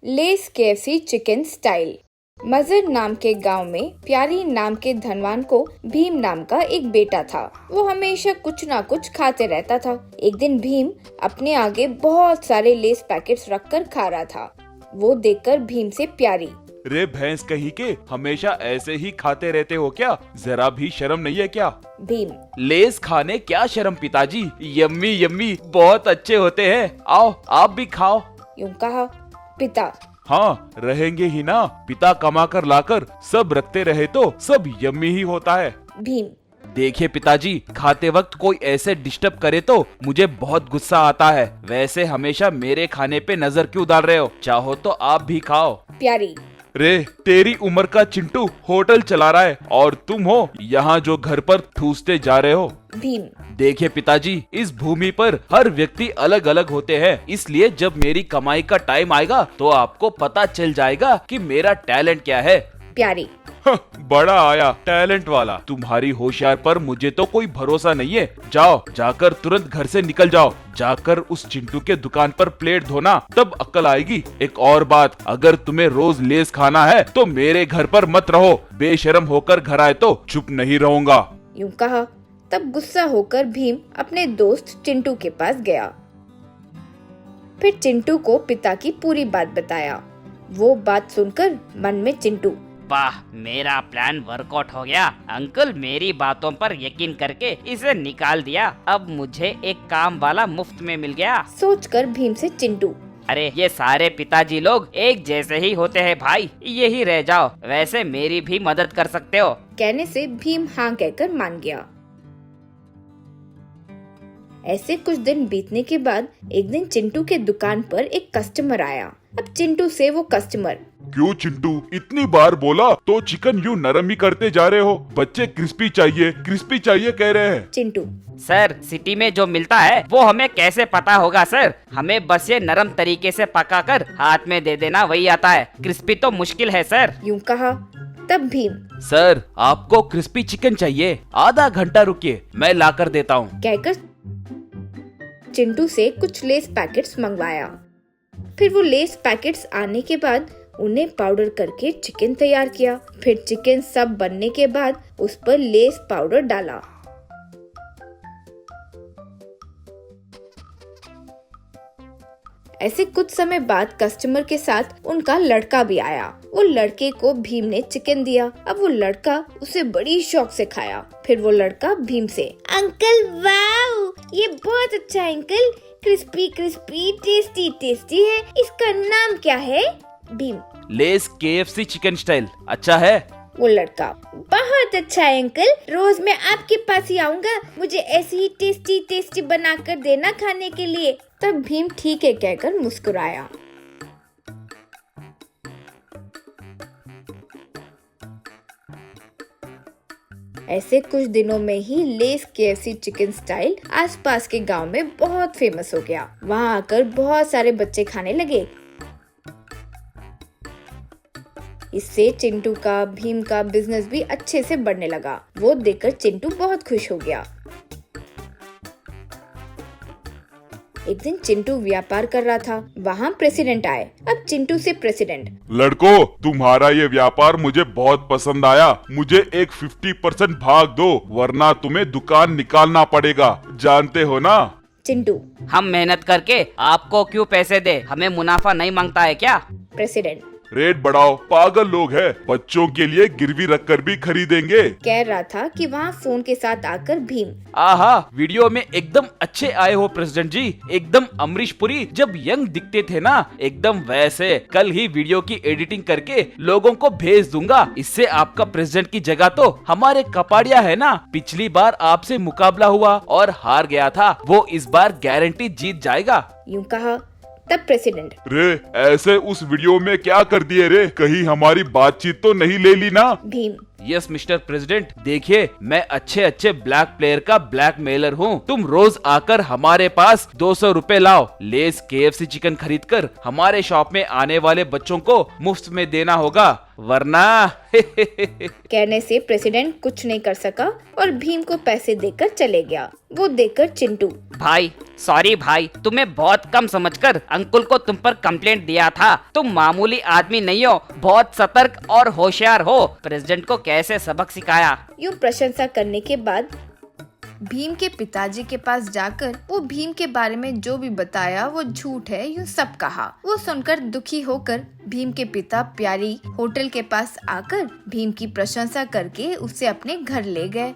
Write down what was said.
Less KFC chicken style. मजर नाम के गांव में प्यारी नाम के धनवान को भीम नाम का एक बेटा था। वो हमेशा कुछ ना कुछ खाते रहता था। एक दिन भीम अपने आगे बहुत सारे लेस पैकेट्स रखकर खा रहा था। वो देखकर भीम से प्यारी, रे भैंस कहीं के, हमेशा ऐसे ही खाते रहते हो क्या? जरा भी शर्म नहीं है क्या? भीम, लेस खाने क्या शर्म पिताजी, यम्मी यम्मी, बहुत अच्छे होते हैं, आओ आप भी खाओ। यूं कहा। पिता, हाँ रहेंगे ही ना, पिता कमा कर लाकर सब रखते रहे तो सब यम्मी ही होता है। भीम, देखिए पिताजी, खाते वक्त कोई ऐसे डिस्टर्ब करे तो मुझे बहुत गुस्सा आता है। वैसे हमेशा मेरे खाने पे नजर क्यों डाल रहे हो? चाहो तो आप भी खाओ। प्यारी, रे तेरी उम्र का चिंटू होटल चला रहा है और तुम हो यहाँ जो घर पर ठूसते जा रहे हो। भीम, देखिए पिताजी, इस भूमि पर हर व्यक्ति अलग अलग होते हैं, इसलिए जब मेरी कमाई का टाइम आएगा तो आपको पता चल जाएगा कि मेरा टैलेंट क्या है। प्यारी, बड़ा आया टैलेंट वाला। तुम्हारी होशियार पर मुझे तो कोई भरोसा नहीं है। जाओ, जाकर तुरंत घर से निकल जाओ। जाकर उस चिंटू के दुकान पर प्लेट धोना, तब अक्ल आएगी। एक और बात, अगर तुम्हें रोज लेस खाना है तो मेरे घर पर मत रहो। बेशर्म होकर घर आए तो चुप नहीं रहूंगा। यूं कहा। तब गुस्सा होकर भीम अपने दोस्त चिंटू के पास गया। फिर चिंटू को पिता की पूरी बात बताया। वो बात सुनकर मन में चिंटू, वाह, मेरा प्लान वर्कआउट हो गया। अंकल मेरी बातों पर यकीन करके इसे निकाल दिया। अब मुझे एक काम वाला मुफ्त में मिल गया। सोचकर भीम से चिंटू, अरे ये सारे पिताजी लोग एक जैसे ही होते हैं भाई, यही रह जाओ। वैसे मेरी भी मदद कर सकते हो। कहने से भीम हाँ कहकर मान गया। ऐसे कुछ दिन बीतने के बाद एक दिन चिंटू के दुकान पर एक कस्टमर आया। अब चिंटू से वो कस्टमर, क्यों चिंटू, इतनी बार बोला तो चिकन यूं नरम ही करते जा रहे हो? बच्चे क्रिस्पी चाहिए कह रहे हैं। चिंटू, सर सिटी में जो मिलता है वो हमें कैसे पता होगा सर? हमें बस ये नरम तरीके से पकाकर हाथ में दे देना, वही आता है। क्रिस्पी तो मुश्किल है सर। यूं कहा। तब भीम, सर आपको क्रिस्पी चिकन चाहिए? आधा घंटा रुकिए, मैं लाकर देता हूँ। कहकर चिंटू से कुछ लेस पैकेट्स मंगवाया। फिर वो लेस पैकेट्स आने के बाद उन्हें पाउडर करके चिकन तैयार किया। फिर चिकन सब बनने के बाद उस पर लेस पाउडर डाला। ऐसे कुछ समय बाद कस्टमर के साथ उनका लड़का भी आया। वो लड़के को भीम ने चिकन दिया। अब वो लड़का उसे बड़ी शौक से खाया। फिर वो लड़का भीम से, अंकल वाओ, ये बहुत अच्छा है uncle, crispy crispy tasty tasty है। इसका नाम क्या है? Bhim, less KFC chicken style. अच्छा है? वो लड़का, बहुत अच्छा है अंकल, रोज मैं आपके पास ही आऊंगा। मुझे ऐसी ही टेस्टी टेस्टी बना कर देना खाने के लिए। तब भीम ठीक है कहकर मुस्कुराया। ऐसे कुछ दिनों में ही लेस केएफसी चिकन स्टाइल आसपास के गांव में बहुत फेमस हो गया। वहां आकर बहुत सारे बच्चे खाने लगे। इससे चिंटू का, भीम का बिजनेस भी अच्छे से बढ़ने लगा। वो देखकर चिंटू बहुत खुश हो गया। एक दिन चिंटू व्यापार कर रहा था। वहाँ प्रेसिडेंट आए। अब चिंटू से प्रेसिडेंट, लड़को, तुम्हारा ये व्यापार मुझे बहुत पसंद आया। मुझे एक 50% भाग दो, वरना तुम्हें दुकान निकालना पड़ेगा, जानते हो ना? चिंटू, हम मेहनत करके आपको क्यों पैसे दे? हमें मुनाफा नहीं मांगता है क्या? प्रेसिडेंट, रेट बढ़ाओ, पागल लोग हैं, बच्चों के लिए गिरवी रखकर भी खरीदेंगे। कह रहा था कि वहाँ फोन के साथ आकर भीम, आहा, वीडियो में एकदम अच्छे आए हो प्रेसिडेंट जी, एकदम अमरीश पुरी जब यंग दिखते थे ना, एकदम वैसे। कल ही वीडियो की एडिटिंग करके लोगों को भेज दूंगा। इससे आपका प्रेसिडेंट की जगह तो हमारे कपाड़िया है ना, पिछली बार आपसे मुकाबला हुआ और हार गया था, वो इस बार गारंटी जीत जाएगा। यूं कहा। तब प्रेसिडेंट, रे ऐसे उस वीडियो में क्या कर दिए रे? कहीं हमारी बातचीत तो नहीं ले ली ना? भीम, यस मिस्टर प्रेसिडेंट, देखिए मैं अच्छे अच्छे ब्लैक प्लेयर का ब्लैकमेलर हूँ। तुम रोज आकर हमारे पास 200 रुपए लाओ, लेस KFC चिकन खरीद कर हमारे शॉप में आने वाले बच्चों को मुफ्त में देना होगा, वरना कहने से प्रेसिडेंट कुछ नहीं कर सका और भीम को पैसे देकर चले गया। वो देकर चिंटू, भाई सॉरी भाई, तुम्हें बहुत कम समझकर अंकुल को तुम पर कंप्लेंट दिया था। तुम मामूली आदमी नहीं हो, बहुत सतर्क और होशियार हो। प्रेसिडेंट को कैसे सबक सिखाया। यूं प्रशंसा करने के बाद भीम के पिताजी के पास जाकर वो भीम के बारे में जो भी बताया वो झूठ है यूं सब कहा। वो सुनकर दुखी होकर भीम के पिता प्यारी होटल के पास आकर भीम की प्रशंसा करके उसे अपने घर ले गए।